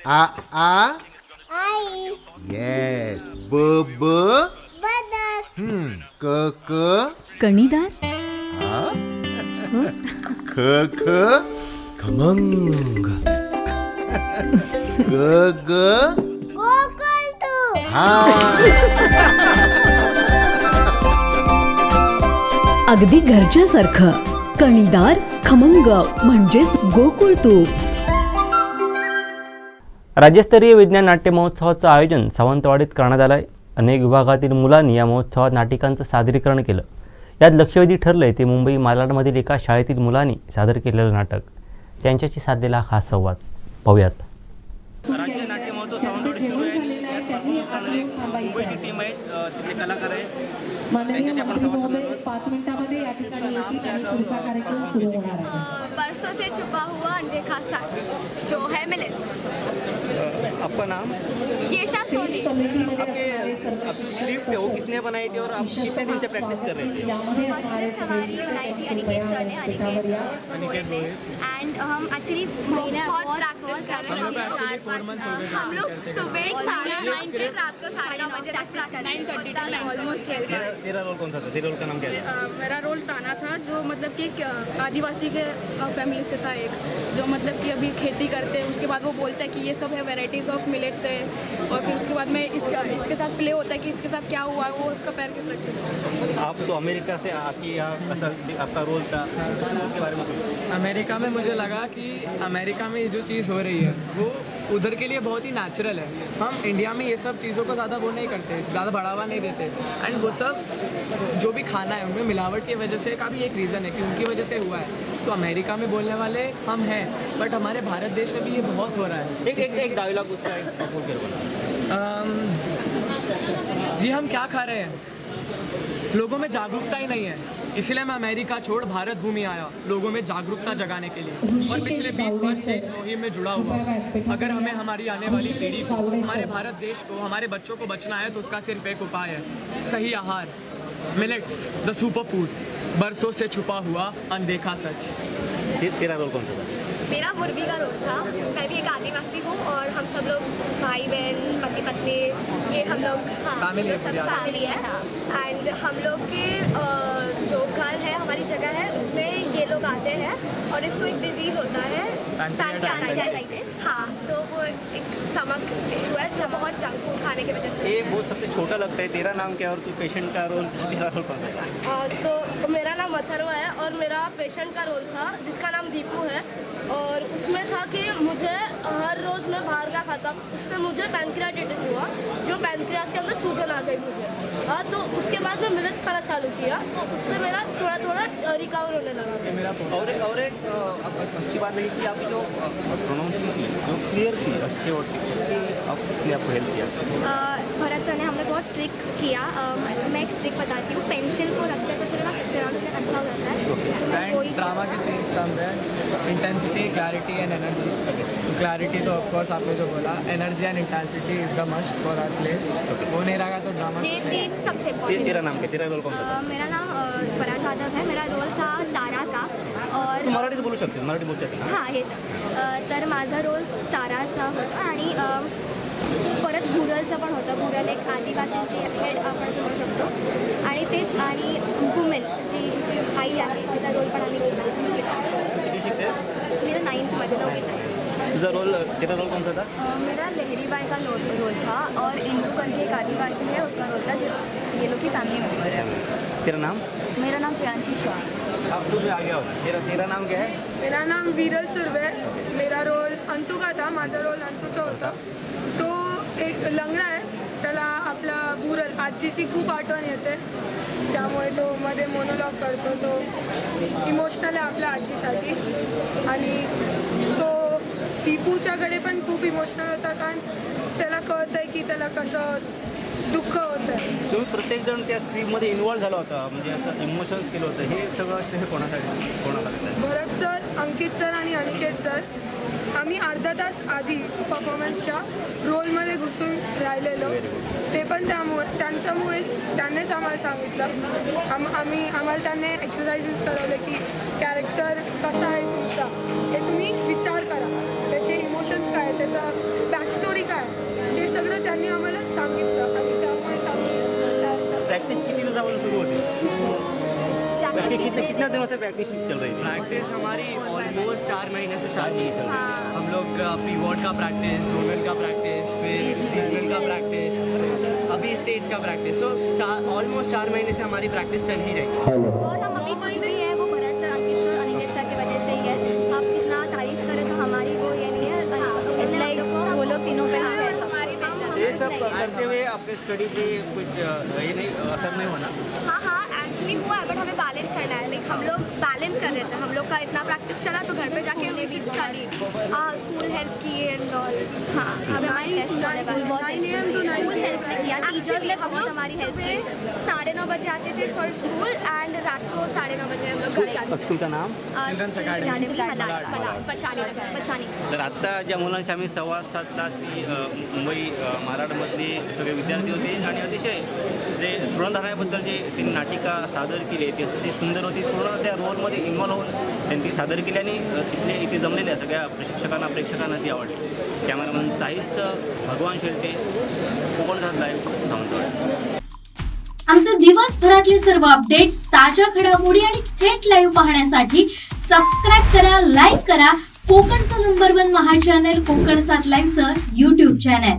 आ आ आई. Yes. ब ब बदक. क क कणीदार. आ ख ख खमंग. ग ग गोकुळतू. हा. अगदी घरच्यासारखं. कणीदार खमंग म्हणजेच गोकुळ तूप. राज्यस्तरीय विज्ञान नाट्य महोत्सवाचं आयोजन सावंतवाडीत करण्यात आलं आहे. अनेक विभागातील मुलांनी या महोत्सवात नाटिकांचं सादरीकरण केलं. यात लक्षवेधी ठरलंय ते मुंबई मालाडमधील एका शाळेतील मुलांनी सादर केलेलं नाटक. त्यांच्याशी साधलेला हा संवाद पाहूयात. राज्य नाट्य महोत्सव सावंतवाडी सुरू आहे. मुंबईची टीम आहे, तिथले कलाकार आहेत. त्यांच्याशी आपण संवाद साधणार आहोत. 5 मिनिटांमध्ये या ठिकाणी येतील आणि पुढचा कार्यक्रम सुरू होणार आहे. बरसों से छुपा हुआ अनदेखा सच जो है मिलेट्स. आपका नाम? येशा सोनी. आपकी स्क्रिप्ट है वो किसने बनाई थी और आप कितने दिन से प्रैक्टिस कर रहे थे? हमारी बनाई थी अनिकेत सर ने, अनिकेत एंड हम एक्चुअली महीने बहुत प्रैक्टिस कर रहे थे. हम लोग सुबह 9 से रात को 9:30 बजे तक प्रैक्टिस करते थे ऑलमोस्ट. तेरा रोल कौन सा था? तेरे रोल का नाम क्या था? मेरा रोल ताना था, जो मतलब कि एक आदिवासी के फैमिली से था, एक जो मतलब कि अभी खेती करते हैं. उसके बाद वो बोलता है कि ये सब है वेराइटीज़ ऑफ मिलेट्स है, और फिर उसके बाद में इसके साथ प्ले होता है कि इसके साथ क्या हुआ, वो उसका पैर के फ्रैक्चर. आप तो अमेरिका से आके यहाँ आपका रोल था, उस रोल के बारे में कुछ? अमेरिका में मुझे लगा कि अमेरिका में ये जो चीज़ हो रही है वो उधर के लिए बहुत ही नेचुरल है. हम इंडिया में ये सब चीज़ों को ज़्यादा वो नहीं करते, ज़्यादा बढ़ावा नहीं देते. एंड वो सब जो भी खाना है उनमें मिलावट की वजह से का भी एक रीज़न है कि उनकी वजह से हुआ है. तो अमेरिका में बोलने वाले हम हैं, बट हमारे भारत देश में भी ये बहुत हो रहा है. एक डायलॉग उसका बोल के बोला. ये हम क्या खा रहे हैं, लोगों में जागरूकता ही नहीं है. इसलिए मैं अमेरिका छोड़ भारत भूमि आया, लोगों में जागरूकता जगाने के लिए. और पिछले 20 वर्ष से इस मुहिम में जुड़ा हुआ. अगर हमें हमारी आने वाली पीढ़ी को, हमारे भारत देश को, हमारे बच्चों को बचना है तो उसका सिर्फ एक उपाय है, सही आहार. मिलेट्स द सुपर फूड, बरसों से छुपा हुआ अनदेखा सच. तेरा रोल कौन सा था? मेरा मुर्गी का रोल था. मैं भी एक आदिवासी हूँ और हम सब लोग भाई बहन पति पत्नी, ये हम लोग फैमिली है. एंड हम लोग के जो घर है, हमारी जगह है, उसमें ये लोग आते हैं और इसको एक डिजीज़ होता है पैंक्रियाटाइटिस. हाँ, तो वो एक स्टमक इशू है जो बहुत जंक फूड खाने की वजह से. ये बहुत सबसे छोटा लगता है. तेरा नाम क्या है और तू पेशेंट का रोल, तेरा रोल कौन सा था? तो मेरा नाम अथर्व है और मेरा पेशेंट का रोल था जिसका नाम दीपू है. और उसमें था कि मुझे हर रोज़ मैं बाहर का खाता, उससे मुझे पैंक्रियाटाइटिस हुआ, जो पैंक्रियास के अंदर सूजन आ गई मुझे. तो उसके बाद मैं मिलेट्स खाना चालू किया, तो उससे मेरा थोड़ा थोड़ा रिकवर होने लगा. और एक अच्छी बात लगी कि आपकी जो प्रोनाउंसिंग थी, जो क्लियर थी, अच्छी और इसने आपको हेल्प किया. भरत सर ने हमें बहुत ट्रिक किया. मैं एक ट्रिक बताती हूँ. पेंसिल को रखते हैं तो फिर ना अच्छा हो जाता है. एंड ड्रामा के 3 स्तंभ है, intensity, clarity and energy. Clarity तो ऑफकोर्स आपने जो बोला, energy and intensity is the must for our play. वो नहीं रहेगा तो ड्रामा. ये सबसे इम्पोर्टेंट. तेरा नाम क्या? तेरा रोल कौन सा था? मेरा नाम स्वराज यादव है. मेरा रोल था तारा का. और तू मराठी बोलू शकते, मराठी बोलते ना? हां, हे तर माझा रोल ताराचा होता. आणि परत भुरलचं पण होतं. भुरल एक आदिवासींची हेड आपण म्हणू शकतो. आणि तेच आणि वुमेन जी आई आहे तिचा रोल पण आम्ही केला. किती शिकतेस? मी 9th मध्ये 9वीत आहे. तुझा रोल, तेरा रोल कौन सा था? मेरा लहरीबाई का रोल था और इंदू करके एक आदिवासी है, उसका रोल था, जो ये लोग की फैमिली मेम्बर है. तेरा नाम? मेरा नाम प्रियांशी शाह. अब तू भी आ गया हो. तेरा नाम क्या है? मेरा नाम वीरल सुरवे. मेरा रोल अंतू का था. माझा रोल अंतूचा होता. तो एक लंगडा आहे, त्याला आपला भुरल आजीची खूप आठवण येते, त्यामुळे तो मध्ये मोनोलॉग करतो. तो इमोशनल आहे आपल्या आजीसाठी. आणि तो टिपूच्याकडे पण खूप इमोशनल होता, कारण त्याला कळतं आहे की त्याला कसं दुःख होतं आहे. तुम्ही प्रत्येक जण त्या स्क्रीनमध्ये इन्व्हॉल्व झाला होता, म्हणजे आता इमोशन्स केलं होतं. हे सगळं श्रेय कोणासाठी, कोणाला लागतं? भरत सर, अंकित सर आणि अनिकेत सर. आम्ही अर्धा तास आधी परफॉर्मन्सच्या रोलमध्ये घुसून राहिलेलो. ते पण त्यांच्यामुळेच त्यांनीच आम्हाला सांगितलं. आम्हाला त्यांनी एक्सरसाइजेस करवले की कॅरेक्टर कसा आहे तुमचा, हे तुम्ही विचार करा, त्याचे इमोशन्स काय, त्याचा बॅक दिवसापासून सुरू होते? कितना दिनों से प्रैक्टिस चल रही थी? प्रैक्टिस हमारी ऑलमोस्ट 4 महीने से स्टार्ट हुई थी। हम लोग पीवॉट का प्रैक्टिस, जोनल का प्रैक्टिस, फिर रीजनल का प्रैक्टिस, अभी स्टेज का प्रैक्टिस। सो ऑलमोस्ट 4 महीने से हमारी प्रैक्टिस चल ही रही है। और हम अभी कुछ भी है वो भरत सर, अंकित सर, अनिकेत सर की वजह से ही है। आप कितना तारीफ करें तो हमारी वो ये नहीं है, इट्स लाइक वो लोग तीनों पे हम है सब। ये सब करते हुए आपके स्टडी पे कुछ ये नहीं असर नहीं होना? हाँ एक्चुअली हुआ है, बट हमें बैलेंस करना है। लाइक हम लोग बैलेंस कर रहे थे, हम लोग का इतना प्रैक्टिस चला तो घर पे जाके हमने भी स्टडी स्कूल हेल्प किए एंड ऑल। हाँ अभी हमारी टेस्ट होने वाला है, स्कूल हेल्प नहीं किया, टीचर्स ने हमारी हेल्प की। 9:30 बजे आते थे फॉर स्कूल एंड रात को 9:30 बजे हम लोग घर जाते थे। स्कूल का नाम? चिल्ड्रन्स अकॅडमी पचानी। तर आत्ता ज्या मुलांशी आम्ही संवाद साधला ती मुंबई मालाडमधले सगळे विद्यार्थी होते आणि अतिशय जे ऋणधारण्याबद्दल जे त्यांनी नाटिका सादर केली ती अतिशय सुंदर होती. पूर्ण त्या रोलमध्ये इन्व्हॉल्व होऊन त्यांनी ती सादर केली आणि तिथले इथे जमलेल्या सगळ्या प्रशिक्षकांना प्रेक्षकांना ती आवडली. कॅमेरामन साहिलचं भगवान शेळके, कोकण लाईव्ह, सावंतवाडी. आमचे दिवसभरातले सर्व अपडेट्स, ताज्या घडामोडी आणि थेट लाईव्ह पाहण्यासाठी सबस्क्राईब करा, लाईक करा कोकणचं नंबर 1 महा चॅनल कोकण 7 लाईव्हचं YouTube चॅनल.